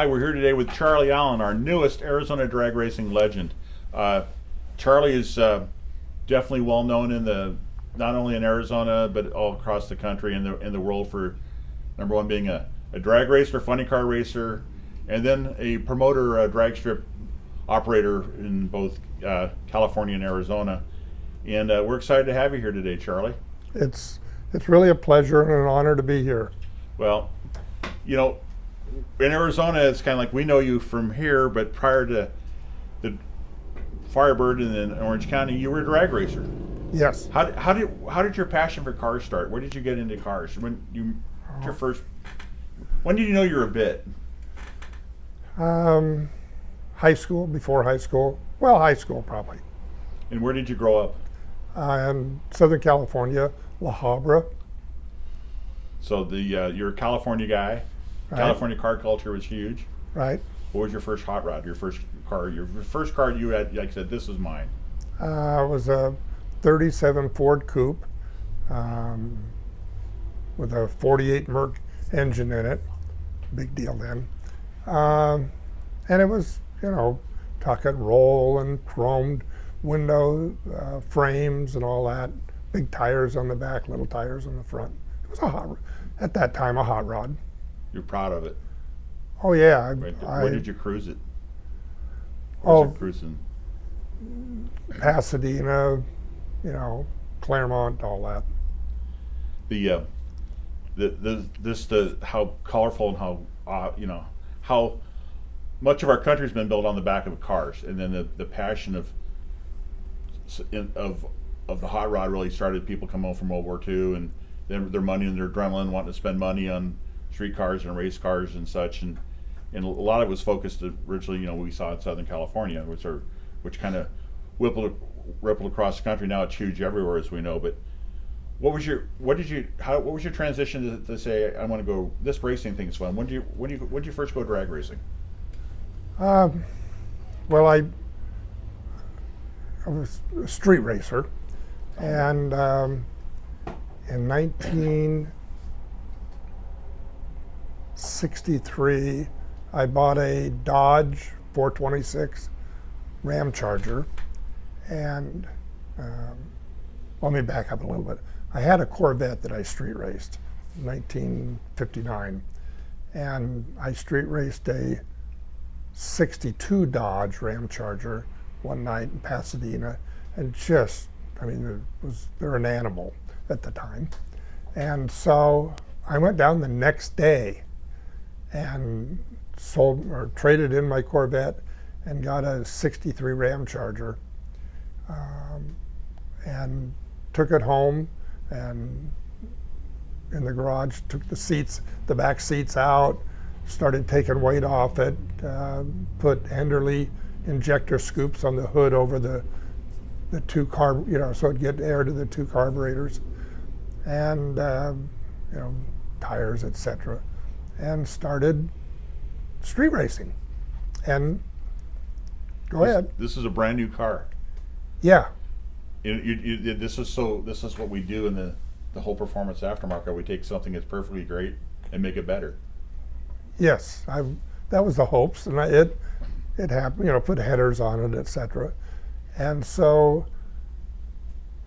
we're here today with Charlie Allen, our newest Arizona drag racing legend. Charlie is definitely well known in not only in Arizona but all across the country and the world for number one being a drag racer, funny car racer, and then a promoter, drag strip operator in both California and Arizona. And we're excited to have you here today, Charlie. It's really a pleasure and an honor to be here. Well, you know, in Arizona, it's kind of like we know you from here, but prior to the Firebird and then Orange County, you were a drag racer. Yes. How did your passion for cars start? Where did you get into cars? When did you know you were a bit? High school, before high school. Well, high school probably. And where did you grow up? In Southern California, La Habra. So you're a California guy. Right. California car culture was huge. Right. What was your first hot rod? Your first car you had, like I said, this is mine. It was a 37 Ford Coupe with a 48 Merc engine in it. Big deal then. And it was, tuck and roll and chromed window frames and all that. Big tires on the back, little tires on the front. It was at that time, a hot rod. You're proud of it. Oh yeah. Where did you cruise it? Cruising? Pasadena, Claremont, all that. How colorful and how much of our country's been built on the back of cars, and then the passion of the hot rod really started. People come home from World War II and their money and their adrenaline, wanting to spend money on street cars and race cars and such, and a lot of it was focused originally, we saw in Southern California, which kind of rippled across the country. Now it's huge everywhere, as we know. But what was your transition to say, I want to go, this racing thing is fun? When did you first go drag racing? Well, I was a street racer, and in 1963, I bought a Dodge 426 Ram Charger, and let me back up a little bit. I had a Corvette that I street raced in 1959, and I street raced a 62 Dodge Ram Charger one night in Pasadena, and they're an animal at the time. And so I went down the next day and sold or traded in my Corvette and got a 63 Ram Charger, and took it home, and in the garage took the back seats out, started taking weight off it, put Enderley injector scoops on the hood over the two so it'd get air to the two carburetors, and tires, etc., and started street racing. And go ahead. This is a brand new car. Yeah. This is what we do in the whole performance aftermarket. We take something that's perfectly great and make it better. Yes, that was the hopes, and it happened. Put headers on it, etc. And so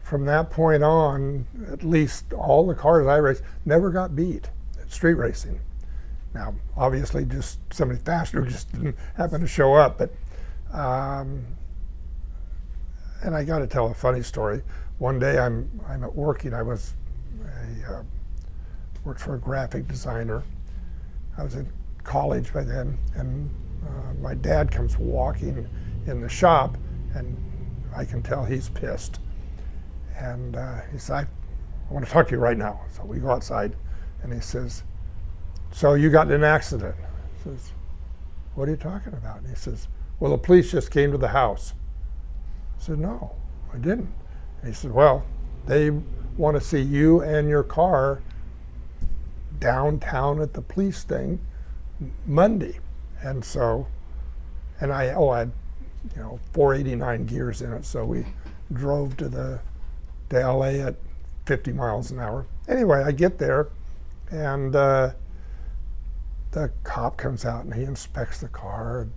from that point on, at least all the cars I raced never got beat at street racing. Now, obviously, just somebody faster just didn't happen to show up. But and I got to tell a funny story. One day I'm at working. I was worked for a graphic designer. I was in college by then, and my dad comes walking in the shop, and I can tell he's pissed. And he said, I want to talk to you right now. So we go outside, and he says, so you got in an accident? I says, what are you talking about? And he says, well, the police just came to the house. I said, no, I didn't. And he said, well, they want to see you and your car downtown at the police thing Monday. And so, and I had 489 gears in it, so we drove to LA at 50 miles an hour. Anyway, I get there, and the cop comes out and he inspects the car. And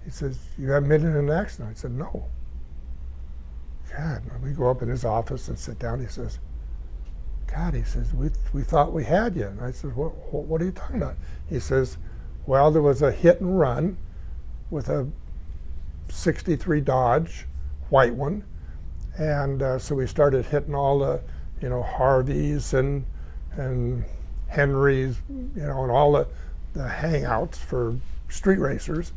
he says, "You haven't been in an accident?" I said, "No." God, we go up in his office and sit down. He says, "God," he says, we thought we had you." And I said, what are you talking about? He says, "Well, there was a hit and run with a 63 Dodge, white one. And so we started hitting all the, Harveys and Henrys, and all the hangouts for street racers."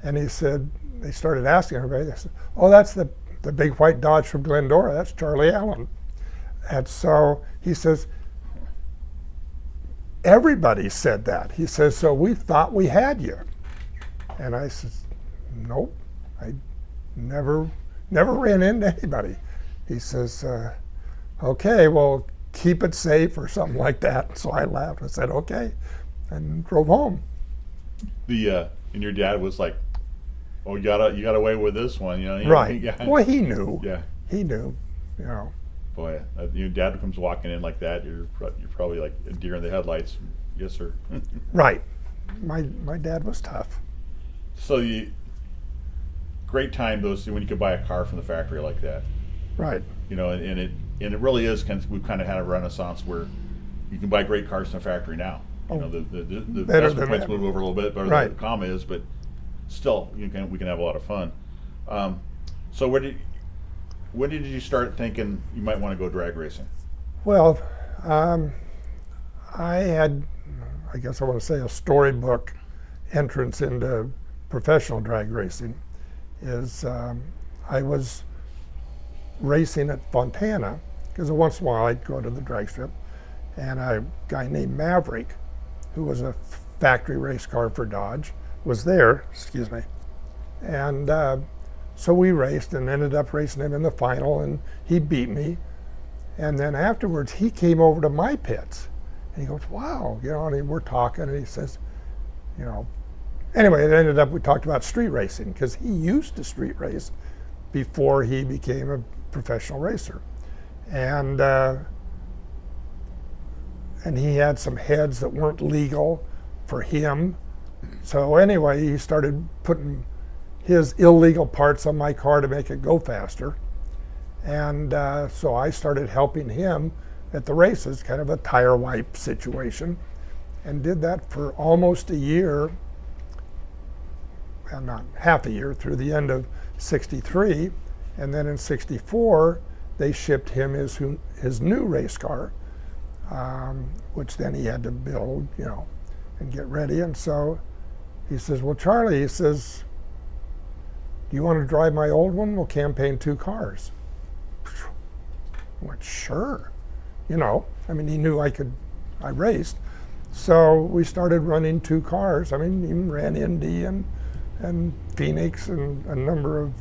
And he said, they started asking everybody, they said, "Oh, that's the big white Dodge from Glendora. That's Charlie Allen." And so he says, everybody said that. He says, "So we thought we had you." And I says, "Nope, I never ran into anybody." He says, "Okay, well, keep it safe," or something like that. So I laughed. I said, "Okay," and drove home. And your dad was like, "Oh, you got away with this one," Right. Yeah. Well, he knew. Yeah. He knew. Boy, your dad comes walking in like that. You're probably like a deer in the headlights. Yes, sir. Right. My dad was tough. So great time those when you could buy a car from the factory like that. Right. And it really is we've kind of had a renaissance where you can buy great cars from the factory now. The decimal points move over a little bit, but right. The comma is, but still we can have a lot of fun. So when did you start thinking you might want to go drag racing? Well, I had, I guess I want to say, a storybook entrance into professional drag racing. I was racing at Fontana, because once in a while I'd go to the drag strip, and a guy named Maverick, who was a factory race car for Dodge, was there, and so we raced and ended up racing him in the final, and he beat me. And then afterwards he came over to my pits, and he goes, "Wow," and we're talking, and he says, anyway, it ended up, we talked about street racing, because he used to street race before he became a professional racer. And he had some heads that weren't legal for him. So anyway, he started putting his illegal parts on my car to make it go faster. And so I started helping him at the races, kind of a tire wipe situation, and did that for almost a year, well, not half a year, through the end of '63. And then in '64, they shipped him his new race car, which then he had to build, and get ready. And so he says, "Well, Charlie," he says, "do you want to drive my old one? We'll campaign 2 cars." I went, "Sure." He knew I raced. So we started running 2 cars. Even ran Indy and Phoenix and a number of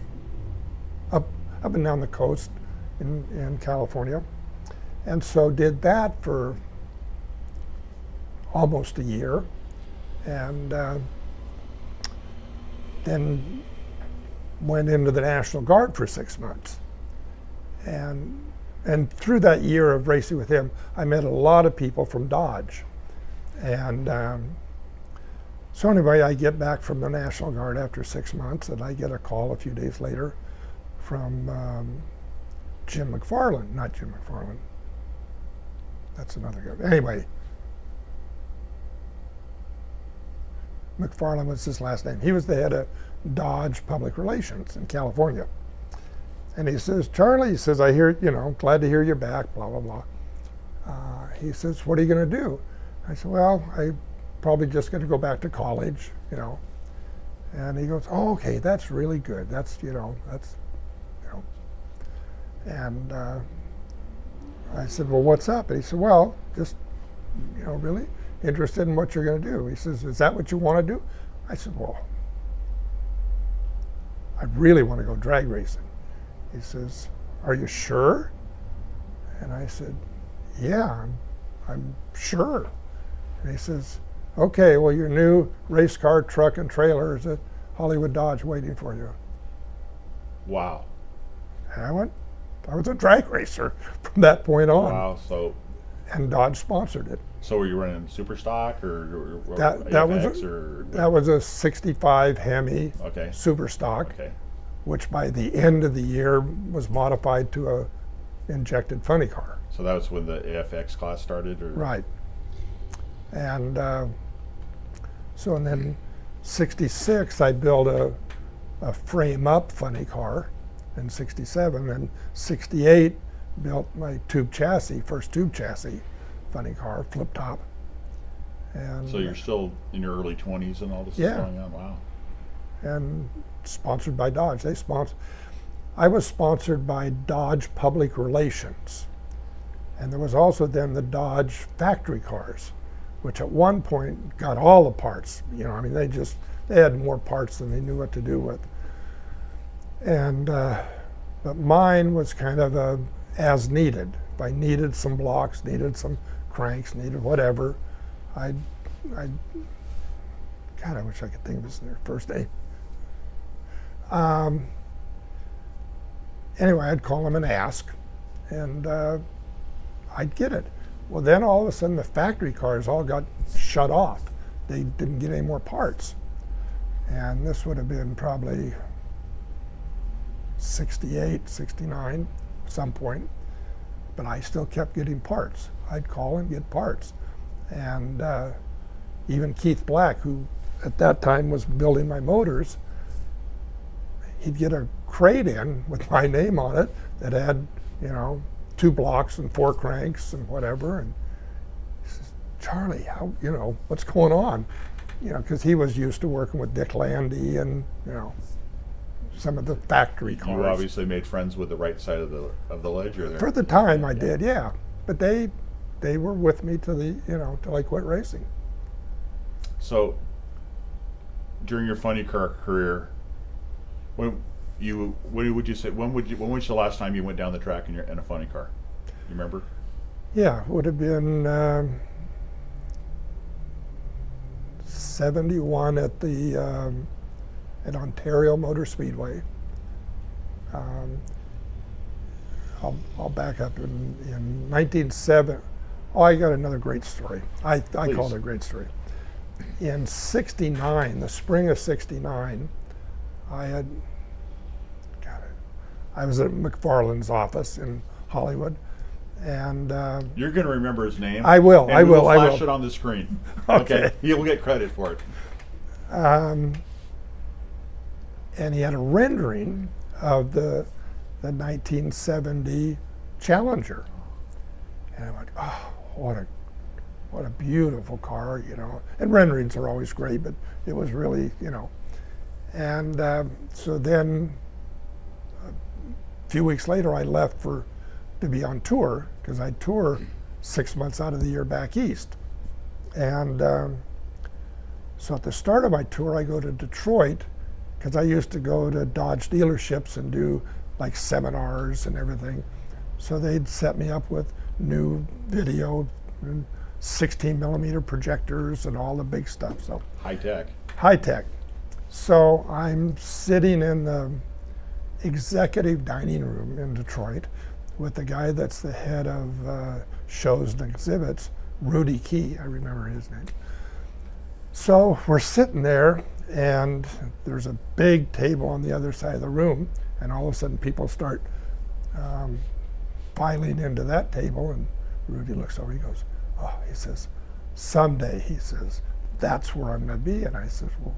up and down the coast in California. And so did that for almost a year. And then went into the National Guard for 6 months. And through that year of racing with him, I met a lot of people from Dodge. And so anyway, I get back from the National Guard after 6 months, and I get a call a few days later from Jim McFarland, not Jim McFarland. That's another guy. Anyway, McFarland was his last name. He was the head of Dodge Public Relations in California. And he says, "Charlie," he says, "I hear, glad to hear you're back, blah, blah, blah." He says, "What are you going to do?" I said, "Well, I probably just going to go back to college, And he goes, "Oh, okay, that's really good. That's. And I said, "Well, what's up?" And he said, "Well, just, really interested in what you're going to do." He says, "Is that what you want to do?" I said, "Well, I really want to go drag racing." He says, "Are you sure?" And I said, "Yeah, I'm sure." And he says, "Okay, well, your new race car, truck, and trailer is at Hollywood Dodge waiting for you." Wow. And I was a drag racer from that point on. Wow. So and Dodge sponsored it. So were you running super stock or That AFX or That was a 65 Hemi okay. super stock, Okay. which by the end of the year was modified to a injected funny car. So that was when the AFX class started, or Right. And so and then 66 I built a frame up funny car in 67, and 68 built my first tube chassis funny car, flip top. And So you're still in your early 20s and all this Yeah. is going on. Wow. and sponsored by Dodge. I was sponsored by Dodge Public Relations. And there was also then the Dodge factory cars, which at one point got all the parts. You know, I mean, they had more parts than they knew what to do with. And but mine was kind of a as needed. If I needed some blocks, needed some cranks, needed whatever, God, I wish I could think of his first name. Anyway, I'd call him and ask, and I'd get it. Well, then all of a sudden the factory cars all got shut off. They didn't get any more parts. And this would have been probably 68, 69, some point. But I still kept getting parts. I'd call and get parts. And even Keith Black, who at that time was building my motors, he'd get a crate in with my name on it that had, 2 blocks and 4 cranks and whatever. And he says, Charlie, how, what's going on? Because he was used to working with Dick Landy and, some of the factory cars. You obviously made friends with the right side of the ledger there. For the time I did, yeah. But they were with me to the, till I quit racing. So during your funny car career, when would you say when was the last time you went down the track in a funny car? You remember? Yeah, it would have been 71 at the at Ontario Motor Speedway. I'll back up in 1970. Oh, I got another great story. I call it a great story. In 69, the spring of 69, I was at McFarland's office in Hollywood, and you're going to remember his name. I will. And I will. We'll flash I will. it on the screen. Okay. You'll get credit for it. And he had a rendering of the 1970 Challenger, and I went, oh, what a beautiful car, And renderings are always great, but it was really, And so then, a few weeks later, I left to be on tour, because I tour 6 months out of the year back east. And so at the start of my tour, I go to Detroit, because I used to go to Dodge dealerships and do like seminars and everything. So they'd set me up with new video and 16 millimeter projectors and all the big stuff. So High tech. high tech. So I'm sitting in the executive dining room in Detroit with the guy that's the head of shows and exhibits, Rudy Key, I remember his name. So we're sitting there, and there's a big table on the other side of the room, and all of a sudden people start filing into that table, and Rudy looks over, he goes, oh, he says, someday, he says, that's where I'm going to be. And I says, well,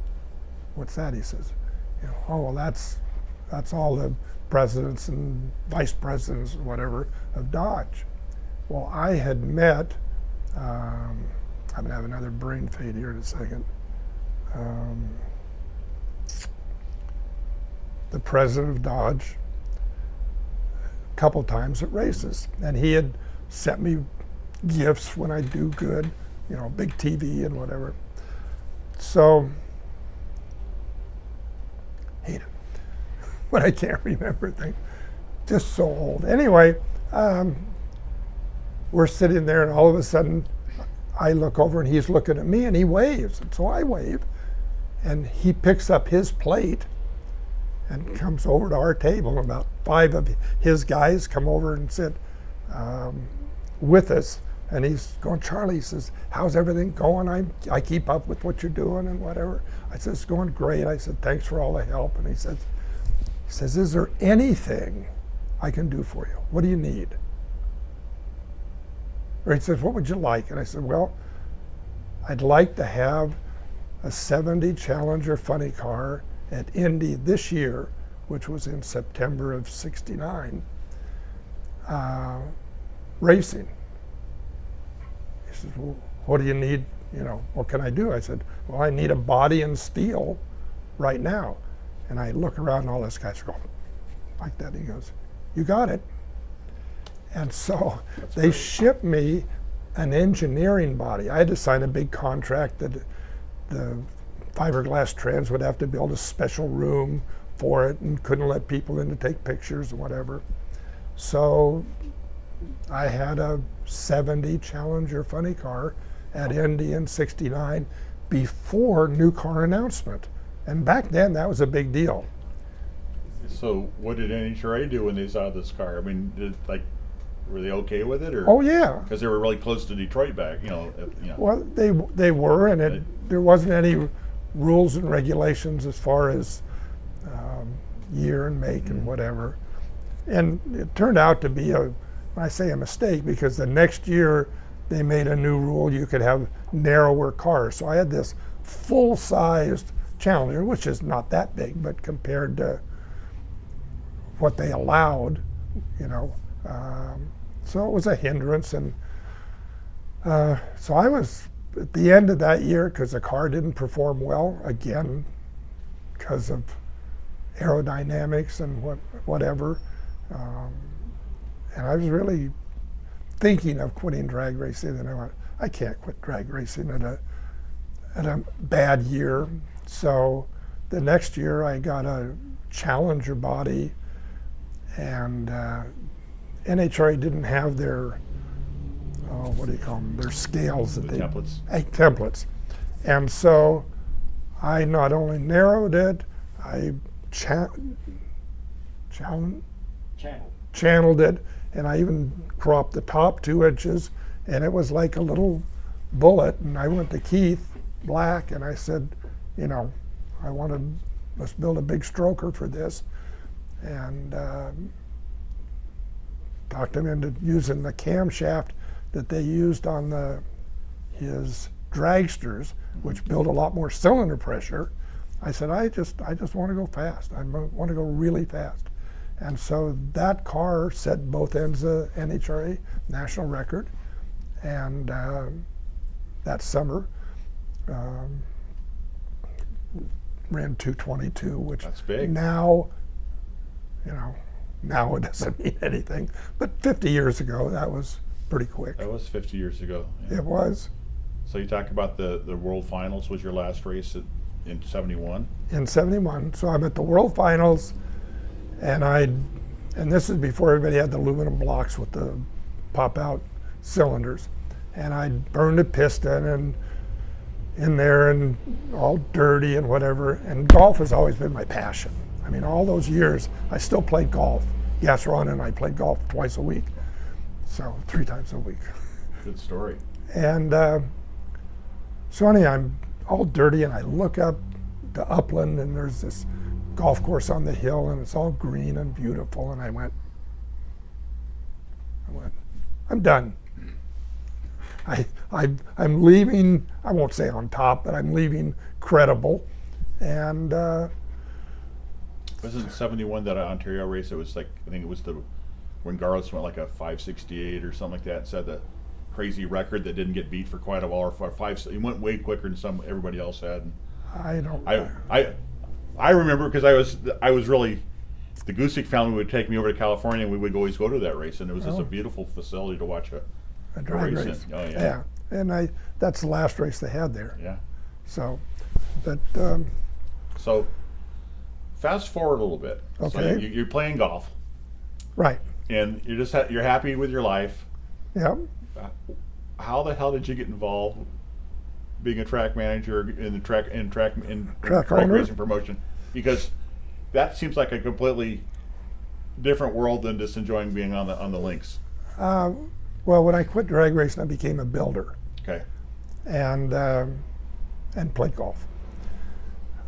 what's that? He says, oh, well, that's all the presidents and vice presidents and whatever of Dodge. Well, I had met, I'm going to have another brain fade here in a second, the president of Dodge a couple times at races. And he had sent me gifts when I do good, big TV and whatever. So, hate it when I can't remember things. Just so old. Anyway, we're sitting there, and all of a sudden, I look over, and he's looking at me, and he waves. And so I wave, and he picks up his plate and comes over to our table. About 5 of his guys come over and sit with us. And he's going, Charlie, he says, how's everything going? I keep up with what you're doing and whatever. I said, it's going great. I said, thanks for all the help. And he says, is there anything I can do for you? What do you need? Or he says, what would you like? And I said, well, I'd like to have a 70 Challenger funny car at Indy this year, which was in September of '69, racing. He says, well, what do you need? You know, what can I do? I said, well, I need a body and steel right now. And I look around and all these guys are going like that. He goes, you got it. And so they shipped me an engineering body. I had to sign a big contract that the fiberglass trans would have to build a special room for it and couldn't let people in to take pictures and whatever. So I had a 70 Challenger funny car at Indy in '69 before new car announcement. And back then that was a big deal. So what did NHRA do when they saw this car? I mean, were they okay with it, or? Oh yeah. Because they were really close to Detroit back, Well, they were, and there wasn't any rules and regulations as far as year and make and whatever. And it turned out to be I say a mistake, because the next year they made a new rule you could have narrower cars. So I had this full-sized Challenger, which is not that big, but compared to what they allowed, so it was a hindrance. And so I was at the end of that year, because the car didn't perform well, again, because of aerodynamics and whatever. And I was really thinking of quitting drag racing, and I went, I can't quit drag racing at a bad year. So the next year I got a Challenger body, and NHRA didn't have their, what do you call them, their scales. Templates. Templates. And so I not only narrowed it, I channeled it, and I even cropped the top 2 inches, and it was like a little bullet. And I went to Keith Black and I said, let's build a big stroker for this, and talked him into using the camshaft that they used on his dragsters, which build a lot more cylinder pressure. I said, I just want to go fast. I want to go really fast. And so that car set both ends of NHRA national record. And that summer ran 222, which that's big. Now it doesn't mean anything. But 50 years ago, that was pretty quick. That was 50 years ago. Yeah. It was. So you talk about the World Finals was your last race in '71? In '71. So I'm at the World Finals, and this is before everybody had the aluminum blocks with the pop-out cylinders. And I burned a piston and in there and all dirty and whatever. And golf has always been my passion. I mean, all those years, I still played golf. Yes, Ron and I played golf twice a week. So 3 times a week. Good story. And so anyway, I'm all dirty, and I look up to Upland, and there's this golf course on the hill, and it's all green and beautiful. And I went, I'm done. I'm leaving, I won't say on top, but I'm leaving credible. And wasn't 71 that Ontario race? It was like, I think it was when Garlis went like a 568 or something like that, and set the crazy record that didn't get beat for quite a while. He went way quicker than everybody else had. I remember, because I was really, the Gusick family would take me over to California, and we would always go to that race, and it was just a beautiful facility to watch a drag race. Oh yeah. And that's the last race they had there. Yeah. So, but so fast forward a little bit. Okay. So you're playing golf. Right. And you're happy with your life. Yeah. How the hell did you get involved being a track manager in the track racing promotion? Because that seems like a completely different world than just enjoying being on the links. Well, when I quit drag racing, I became a builder Okay. and played golf.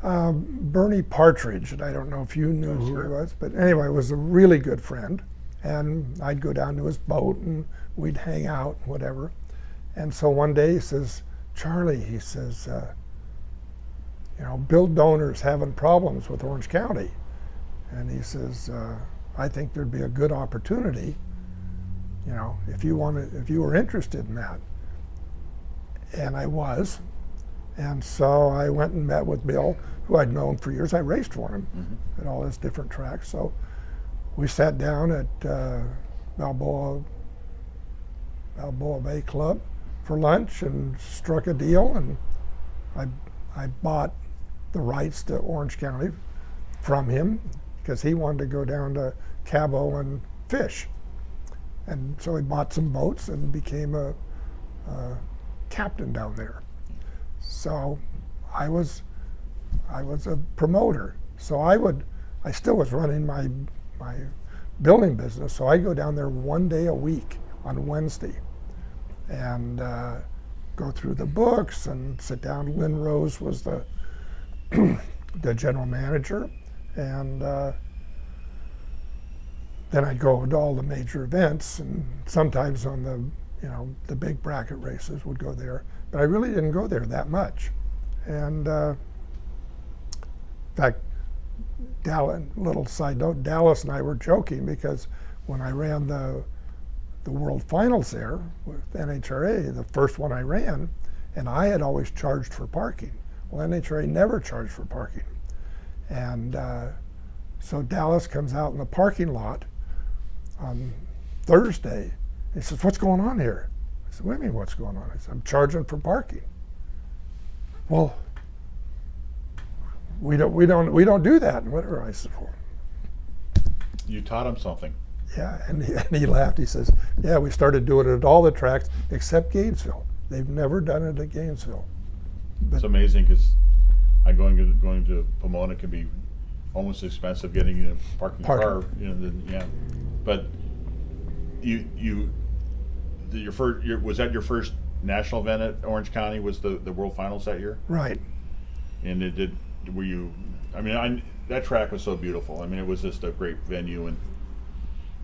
Bernie Partridge, and I don't know if you knew who he was, but anyway, was a really good friend. And I'd go down to his boat and we'd hang out, whatever. And so one day he says, Charlie, he says, Bill Doner's having problems with Orange County. And he says, I think there'd be a good opportunity, if you were interested in that. And I was. And so I went and met with Bill, who I'd known for years. I raced for him at all his different tracks. So we sat down at Balboa Bay Club for lunch and struck a deal. And I bought the rights to Orange County from him because he wanted to go down to Cabo and fish. And so he bought some boats and became a captain down there. So I was a promoter. So I still was running my building business. So I'd go down there one day a week on Wednesday and go through the books and sit down. Lynn Rose was the general manager, and then I'd go to all the major events, and sometimes on the big bracket races would go there. But I really didn't go there that much. And in fact, little side note, Dallas and I were joking because when I ran the World Finals there with NHRA, the first one I ran, and I had always charged for parking. Well, NHRA never charged for parking. And so Dallas comes out in the parking lot on Thursday. He says, "What's going on here?" I said, "What do you mean, what's going on?" I said, "I'm charging for parking." Well, we don't do that. And whatever. I said, "Well, You taught him something. yeah," and he laughed. He says, "Yeah, we started doing it at all the tracks except Gainesville. They've never done it at Gainesville." But It's amazing because going to Pomona can be almost expensive getting a parking car. Yeah. But was that your first national event at Orange County? Was the World Finals that year? right, And that track was so beautiful. I mean, it was just a great venue, and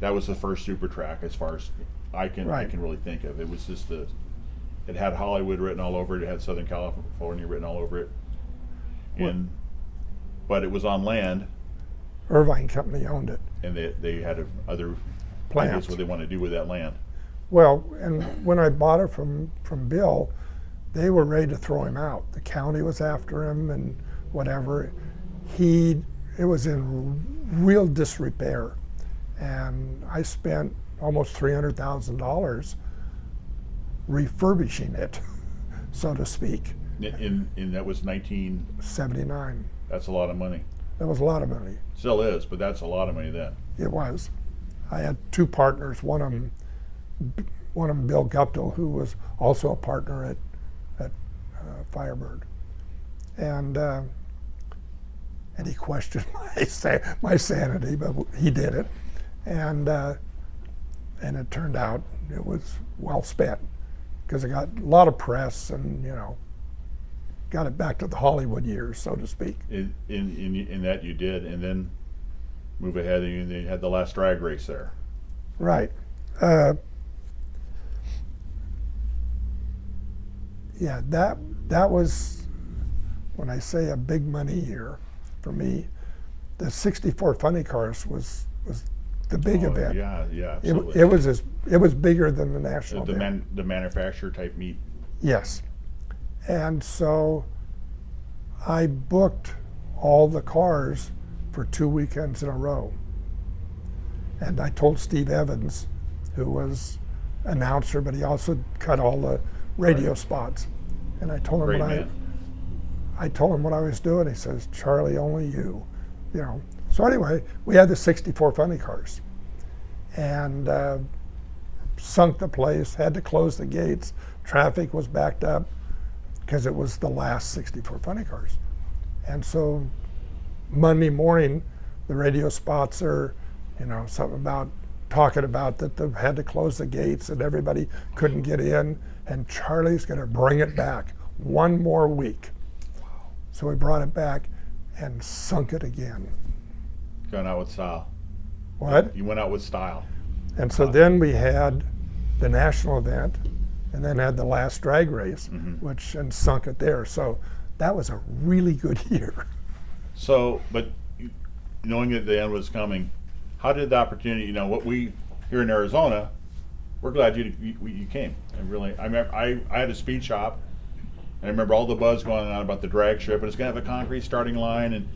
that was the first super track as far as I can really think of. It was just it had Hollywood written all over it. It had Southern California written all over it. But it was on land, Irvine Company owned it. and they had other Plans. ideas what they want to do with that land. Well, and when I bought it from Bill, they were ready to throw him out. The county was after him and whatever. It was in real disrepair, and I spent almost $300,000 refurbishing it, so to speak. In that was 79. That's a lot of money. That was a lot of money. Still is, but that's a lot of money then. It was. I had two partners. One of them, Bill Guptill, who was also a partner at Firebird, and he questioned my sanity, but he did it, and it turned out it was well spent because it got a lot of press and got it back to the Hollywood years, so to speak. In that you did, and then move ahead, and you had the last drag race there. Right. Yeah, that was, when I say a big money year for me, the 64 Funny Cars was the big event. Yeah, absolutely. It was bigger than the national event. The manufacturer type meet. Yes. And so I booked all the cars for 2 weekends in a row. And I told Steve Evans, who was announcer, but he also cut all the radio spots. And I told him I told him what I was doing. He says, "Charlie, only you." So anyway, we had the 64 Funny Cars, and sunk the place. Had to close the gates. Traffic was backed up because it was the last 64 Funny Cars. And so Monday morning, the radio spots are, something about talking about that they had to close the gates and everybody couldn't get in, and Charlie's going to bring it back one more week. So we brought it back and sunk it again. Going out with style. What? You went out with style. And so then we had the national event, and then had the last drag race, which and sunk it there. So that was a really good year. So, but knowing that the end was coming, how did the opportunity? You know, what we here in Arizona, we're glad you came. And really, I remember I had a speed shop. And I remember all the buzz going on about the drag strip, and it's going to have a concrete starting line, and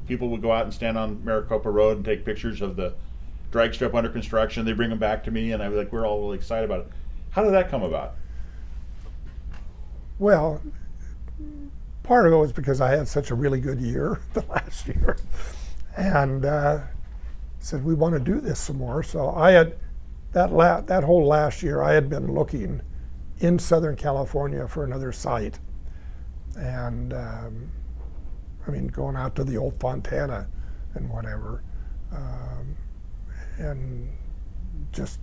people would go out and stand on Maricopa Road and take pictures of the drag strip under construction. They bring them back to me, and I was like, we're all really excited about it. How did that come about? Well, part of it was because I had such a really good year the last year, and said we want to do this some more. So I had that whole last year I had been looking in Southern California for another site, and I mean going out to the old Fontana and whatever, and just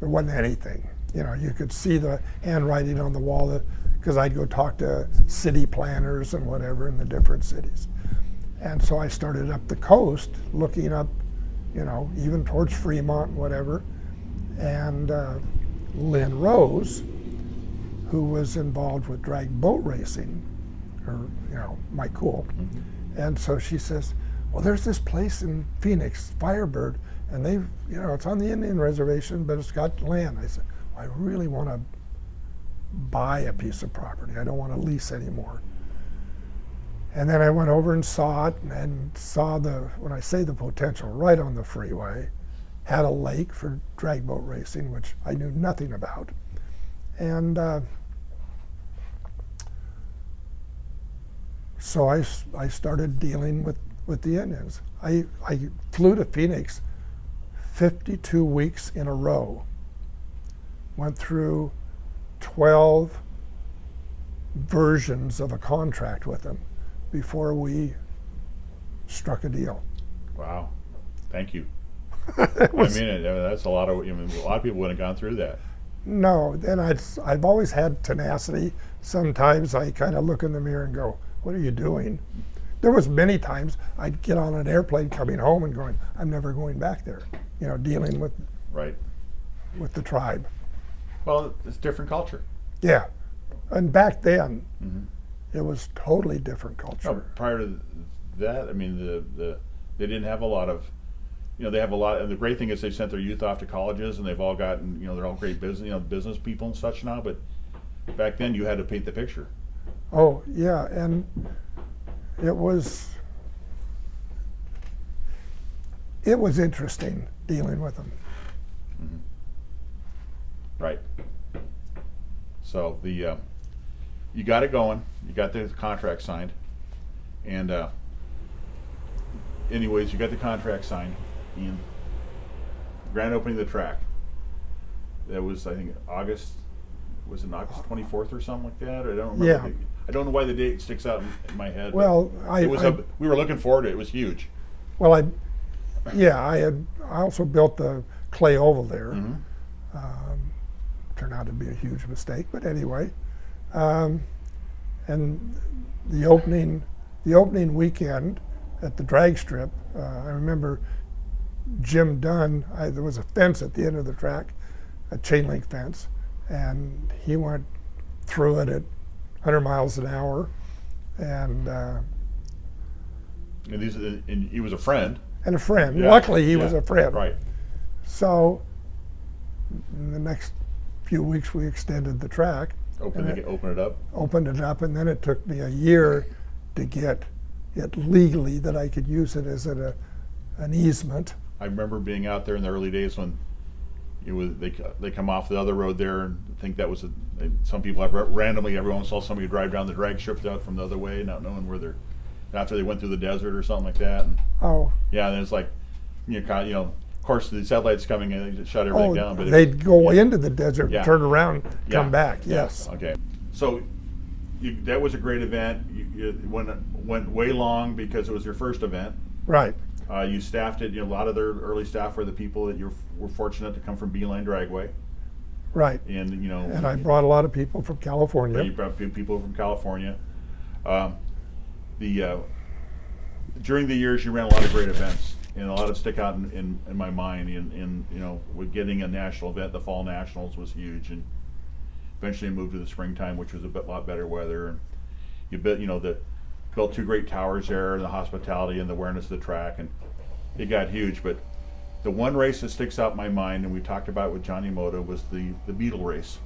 there wasn't anything. You know, you could see the handwriting on the wall because I'd go talk to city planners and whatever in the different cities. And so I started up the coast looking up, you know, even towards Fremont and whatever. And Lynn Rose, who was involved with drag boat racing, or, you know, Mike Cool. And so she says, well, there's this place in Phoenix, Firebird, and they've, you know, it's on the Indian reservation, but it's got land. I said, I really want to buy a piece of property. I don't want to lease anymore. And then I went over and saw it, and saw when I say the potential, right on the freeway, had a lake for drag boat racing, which I knew nothing about. And so I started dealing with the Indians. I flew to Phoenix 52 weeks in a row. Went through 12 versions of a contract with them before we struck a deal. Wow, thank you. I mean, that's a lot of. I mean, a lot of people wouldn't have gone through that. No, and I've always had tenacity. Sometimes I kind of look in the mirror and go, "What are you doing?" There was many times I'd get on an airplane coming home and going, "I'm never going back there." You know, dealing with the tribe. Well, it's different culture. Yeah, and back then, it was totally different culture. No, prior to that, I mean, they didn't have a lot of, you know, they have a lot. And the great thing is they sent their youth off to colleges, and they've all gotten, you know, they're all great business, you know, business people and such now. But back then, you had to paint the picture. Oh yeah, and it was interesting dealing with them. Right. So you got it going. You got the contract signed, and anyways, you got the contract signed. And grand opening of the track. That was, I think, August. Was it August 24th or something like that? Or I don't remember. Yeah. I don't know why the date sticks out in my head. Well, we were looking forward to it. It was huge. Well, I also built the clay oval there. Turned out to be a huge mistake, but anyway. And the opening weekend at the drag strip, I remember Jim Dunn. There was a fence at the end of the track, a chain link fence, and he went through it at 100 miles an hour, and he was a friend. And a friend. Yeah. Luckily, he was a friend. Right. So, in the next few weeks, we extended the track. Opened it up. And then it took me a year to get it legally that I could use it as an easement. I remember being out there in the early days when they come off the other road there and think that was some people have randomly everyone saw somebody drive down the drag strip out from the other way, not knowing where they're after they went through the desert or something like that. And yeah, and it's like you know, of course the satellites coming in, they just shut everything down. But they'd go into the desert, turn around, come back. Yes. Okay. So that was a great event. You went way long because it was your first event. Right. You staffed it. You know, a lot of their early staff were the people that were fortunate to come from Beeline Dragway, Right. and you know. And I brought a lot of people from California. You brought people from California. During the years, you ran a lot of great events, and a lot of stick out in my mind. In you know, with getting a national event, the Fall Nationals was huge, and eventually moved to the springtime, which was a lot better weather. And you built 2 great towers there, and the hospitality and the awareness of the track, and it got huge. But the one race that sticks out in my mind, and we talked about it with Johnny Moda, was the Beetle race,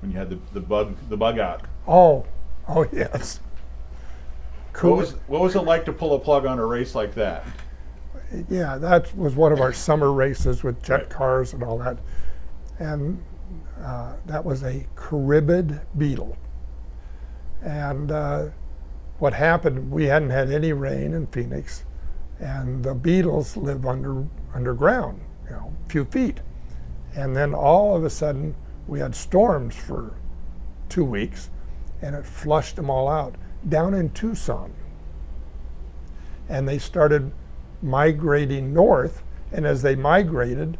when you had the bug out. Oh yes. Cool. What was it like to pull a plug on a race like that? Yeah, that was one of our summer races with jet Right. cars and all that. And that was a Caribid Beetle. And what happened, we hadn't had any rain in Phoenix, and the beetles live underground, you know, a few feet. And then all of a sudden, we had storms for 2 weeks, and it flushed them all out down in Tucson. And they started migrating north, and as they migrated,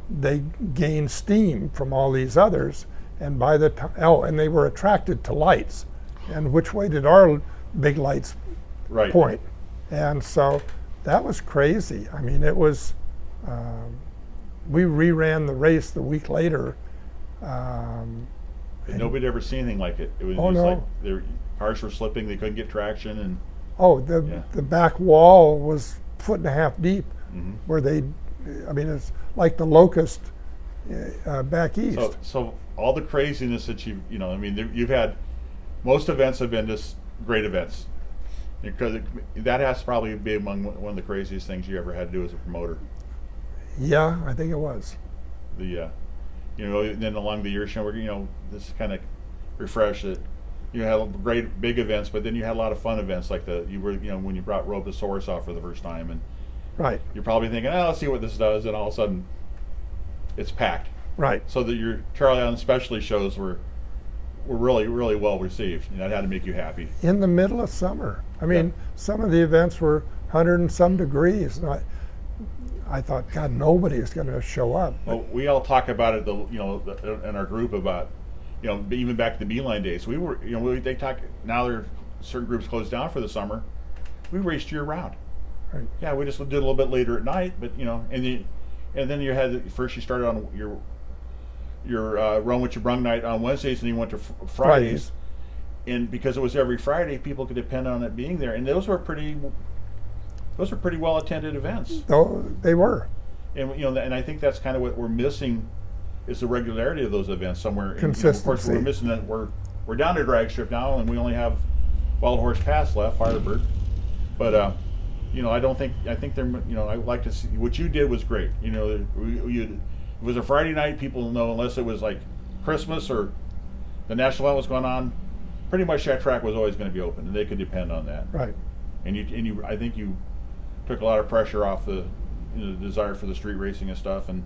they gained steam from all these others, and by the time, and they were attracted to lights. And which way did our big lights Right. point? And so that was crazy. I mean, it was, we reran the race the week later. And nobody had ever seen anything like it. It was Oh, just no. like cars were slipping, they couldn't get traction, and Oh, Yeah. the back wall was 1.5 feet deep, Mhm. where I mean, it's like the locust back east. so all the craziness that you know, I mean, you've had, most events have been just great events, because that has to probably be among one of the craziest things you ever had to do as a promoter. Yeah, I think it was. You know, and then along the years, you know, this kind of refresh it. You had great big events, but then you had a lot of fun events, like you know, when you brought Robosaurus out for the first time, and Right, you're probably thinking, oh, let's see what this does, and all of a sudden, it's packed. right. So that your Charlie Island specialty shows were really, really well received, and that had to make you happy. In the middle of summer. I mean, Yeah. some of the events were 100 and some degrees. And I thought, God, nobody is going to show up. Well, we all talk about it, you know, in our group about, you know, even back to the Beeline days. We were, you know, they talk, now there are certain groups closed down for the summer. We raced year round. Right. Yeah, we just did a little bit later at night, but you know, and then you had, first you started on your run with your brung night on Wednesdays, and you went to Fridays. And because it was every Friday, people could depend on it being there, and those were pretty well attended events. Though they were. And you know, and I think that's kind of what we're missing, is the regularity of those events somewhere. And, you know, of course, Consistency. we're missing that. We're down to drag strip now, and we only have Wild Horse Pass left, Firebird. But you know, I think they're, you know, I like to see what you did was great. You know, it was a Friday night. People know, unless it was like Christmas or the national event was going on, pretty much that track was always going to be open, and they could depend on that. Right. And I think you took a lot of pressure off the, you know, the desire for the street racing and stuff, and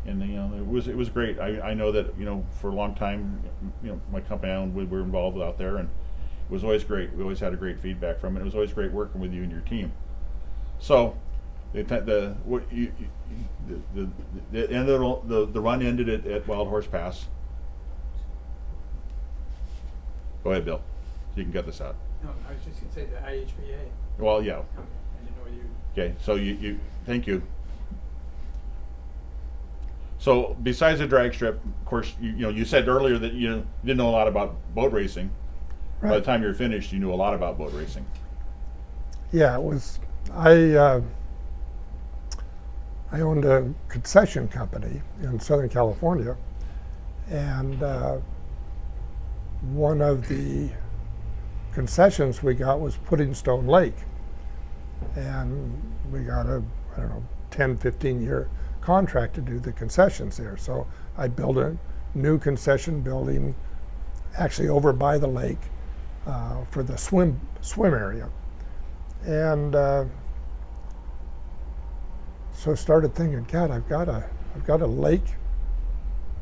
you know, it was great. I know that, you know, for a long time, you know, my company we were involved out there, and it was always great. We always had a great feedback from it. It was always great working with you and your team. So the end of the run ended at Wild Horse Pass. Go ahead, Bill. You can get this out. No, I was just going to say the IHBA. Well, yeah. Okay, I didn't know you. Okay, so you thank you. So besides the drag strip, of course, you know, you said earlier that you didn't know a lot about boat racing. By the Right. time you were finished, you knew a lot about boat racing. Yeah, it was. I owned a concession company in Southern California, and one of the concessions we got was Pudding Stone Lake, and we got a, I don't know, 10, 15-year contract to do the concessions there. So I built a new concession building, actually over by the lake, for the swim area. And so started thinking, God, I've got a lake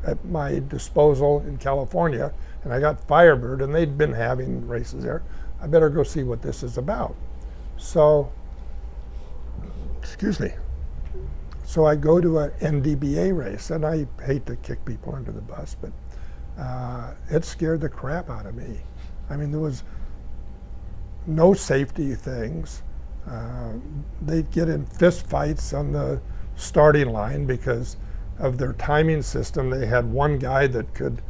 at my disposal in California, and I got Firebird, and they'd been having races there. I better go see what this is about. So excuse me. So I go to an NDBA race, and I hate to kick people under the bus, but it scared the crap out of me. I mean, there was no safety things. They'd get in fist fights on the starting line because of their timing system. They had one guy that could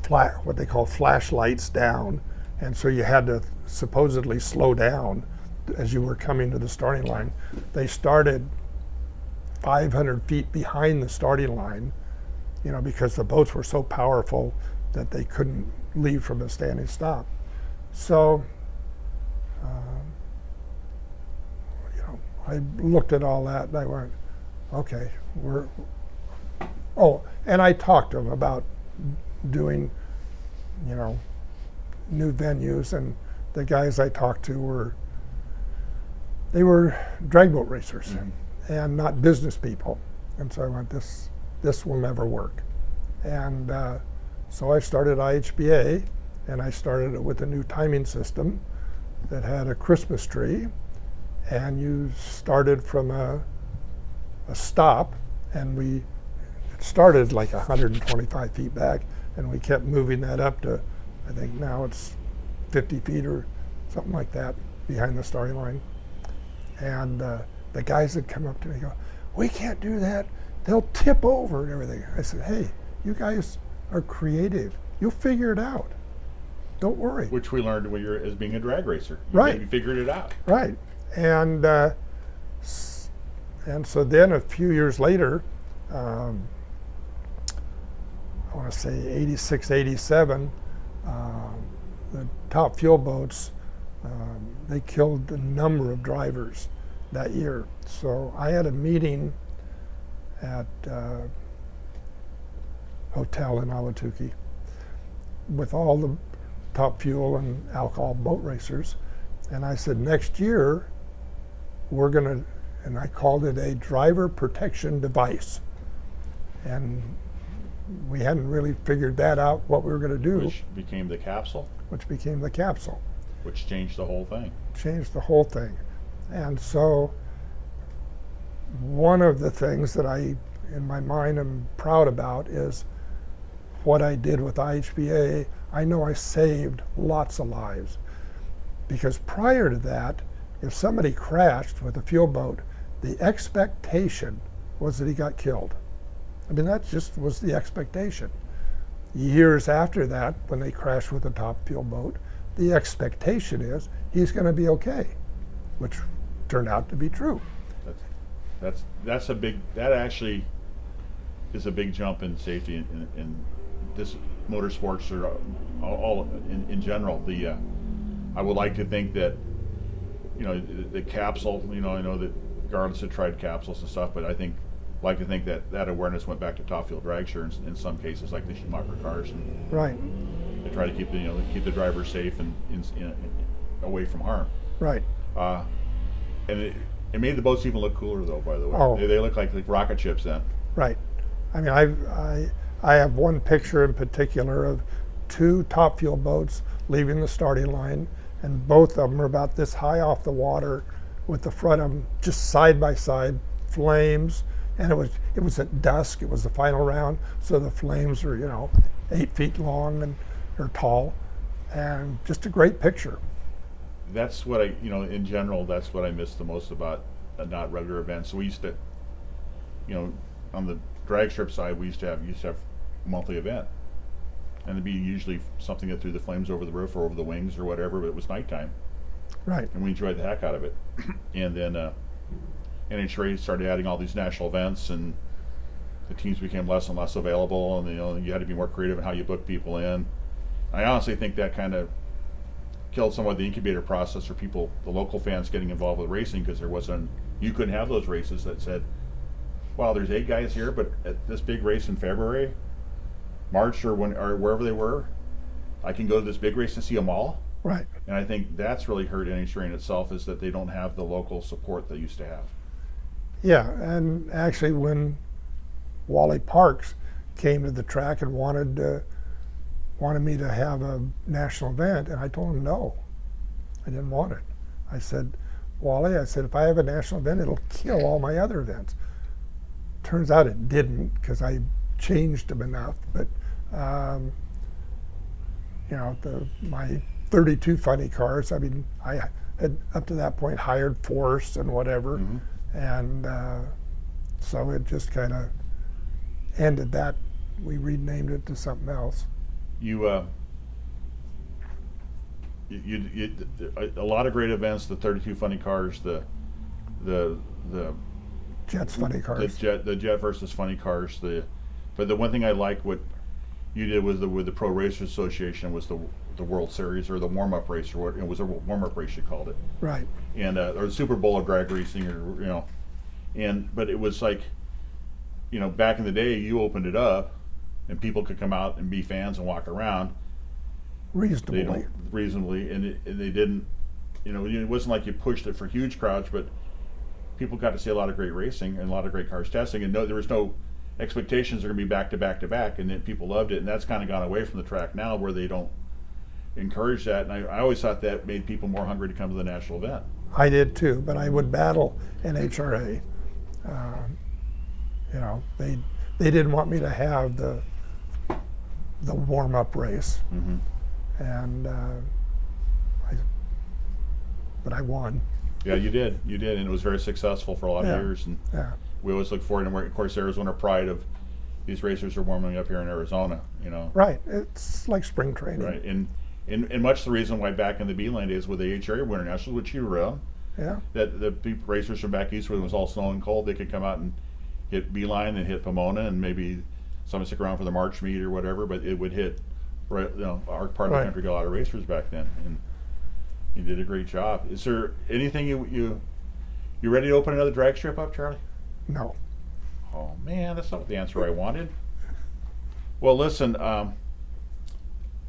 what they call flashlights down, and so you had to supposedly slow down as you were coming to the starting line. They started 500 feet behind the starting line, you know, because the boats were so powerful that they couldn't leave from a standing stop. So, you know, I looked at all that and I went, okay, and I talked to them about doing, you know, new venues, and the guys I talked to they were drag boat racers. Mm-hmm. And not business people. And so I went, this will never work. And so I started IHBA, and I started it with a new timing system that had a Christmas tree, and you started from a stop, and it started like 125 feet back, and we kept moving that up to, I think now it's 50 feet or something like that behind the starting line. And the guys would come up to me and go, we can't do that. They'll tip over and everything. I said, hey, you guys are creative. You'll figure it out. Don't worry. Which we learned when you're as being a drag racer. Right. You figured it out. Right. And so then a few years later, I want to say 86, 87, the top fuel boats, they killed a number of drivers that year. So I had a meeting at a hotel in Ahwatukee with all the top fuel and alcohol boat racers. And I said, next year, we're going to, and I called it a driver protection device. And we hadn't really figured that out, what we were going to do. Which became the capsule. Which became the capsule. Which changed the whole thing. Changed the whole thing. And so one of the things that I, in my mind, am proud about is what I did with IHBA. I know I saved lots of lives. Because prior to that, if somebody crashed with a fuel boat, the expectation was that he got killed. I mean, that just was the expectation. Years after that, when they crashed with a top fuel boat, the expectation is he's going to be okay, which turned out to be true. That's a big, that actually is a big jump in safety in this motorsports or all in general. I would like to think that, you know, the capsule, you know, I know that Garland's had tried capsules and stuff, but I like to think that awareness went back to top fuel dragster in some cases, like the Schumacher cars. And right. They try to keep the driver safe and away from harm. Right. And it made the boats even look cooler, though. By the way, oh. They look like rocket ships then. Right. I mean, I have one picture in particular of two top fuel boats leaving the starting line, and both of them are about this high off the water, with the front of them just side by side, flames. And it was at dusk. It was the final round, so the flames are 8 feet long and or tall, and just a great picture. That's what in general, that's what I miss the most about a not regular events. So we used to, on the drag strip side, we used to have a monthly event, and it'd be usually something that threw the flames over the roof or over the wings or whatever. But it was nighttime, right? And we enjoyed the heck out of it. And then NHRA started adding all these national events, and the teams became less and less available, and you had to be more creative in how you book people in. I honestly think that kind of killed somewhat the incubator process for people, the local fans, getting involved with racing, because you couldn't have those races that said, wow, there's 8 guys here, but at this big race in February, March, or wherever they were, I can go to this big race and see them all. Right. And I think that's really hurt NHRA in itself, is that they don't have the local support they used to have. Yeah, and actually when Wally Parks came to the track and wanted me to have a national event, and I told him no, I didn't want it. I said, Wally, I said, if I have a national event, it'll kill all my other events. Turns out it didn't, because I changed them enough. But you know, my 32 funny cars. I mean, I had up to that point hired Force and whatever, and so it just kind of ended that. We renamed it to something else. You a lot of great events. The 32 funny cars. The Jets funny cars. The jet versus funny cars. But the one thing I like what you did with the Pro Racers Association was the World Series, or the warm-up race, or what it was, a warm-up race you called it. Right. And or the Super Bowl of drag racing, or you know, but it was like, you know, back in the day, you opened it up, and people could come out and be fans and walk around reasonably, and they didn't, you know, it wasn't like you pushed it for huge crowds, but people got to see a lot of great racing and a lot of great cars testing, and there was no expectations are going to be back to back to back, and then people loved it, and that's kind of gone away from the track now, where they don't encourage that, and I always thought that made people more hungry to come to the national event. I did too, but I would battle NHRA. You know, they didn't want me to have the warm-up race, and but I won. Yeah, you did, and it was very successful for a lot of years, and we always look forward, and we're, of course, Arizona pride of these racers are warming up here in Arizona, you know. Right, it's like spring training. Right, and much the reason why back in the B-Line days with the IHBA Winter Nationals, which you were around, that the racers from back east when it was all snow and cold, they could come out and hit B-Line and hit Pomona, and maybe someone stick around for the March meet or whatever, but it would hit, right, you know, our part of the country got a lot of racers back then, and you did a great job. Is there anything you ready to open another drag strip up, Charlie? No. Oh man, that's not the answer I wanted. Well, listen,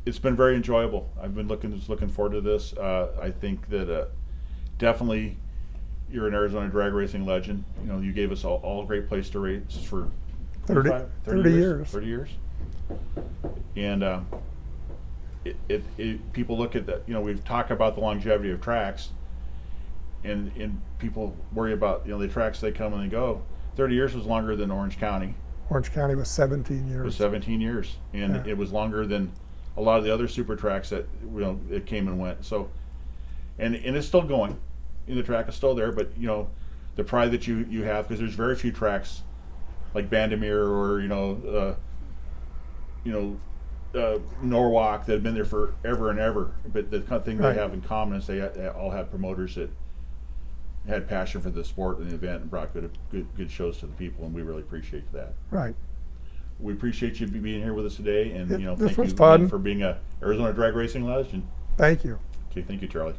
it's been very enjoyable. I've been looking forward to this. I think that definitely you're an Arizona drag racing legend. You know, you gave us all a great place to race for 30 years. 30 years. And people look at that. You know, we've talked about the longevity of tracks, and people worry about, you know, the tracks, they come and they go. 30 years was longer than Orange County. Orange County was 17 years. It was 17 years, and it was longer than a lot of the other super tracks that, you know, it came and went. So, and it's still going. And the track is still there, but you know, the pride that you have, because there's very few tracks like Bandimere or Norwalk that have been there forever and ever. But the thing they have in common is they all have promoters that had passion for the sport and the event and brought good shows to the people, and we really appreciate that. Right. We appreciate you being here with us today, and you know, this thank was you fun. again for being a Arizona drag racing legend. Thank you. Okay, thank you, Charlie.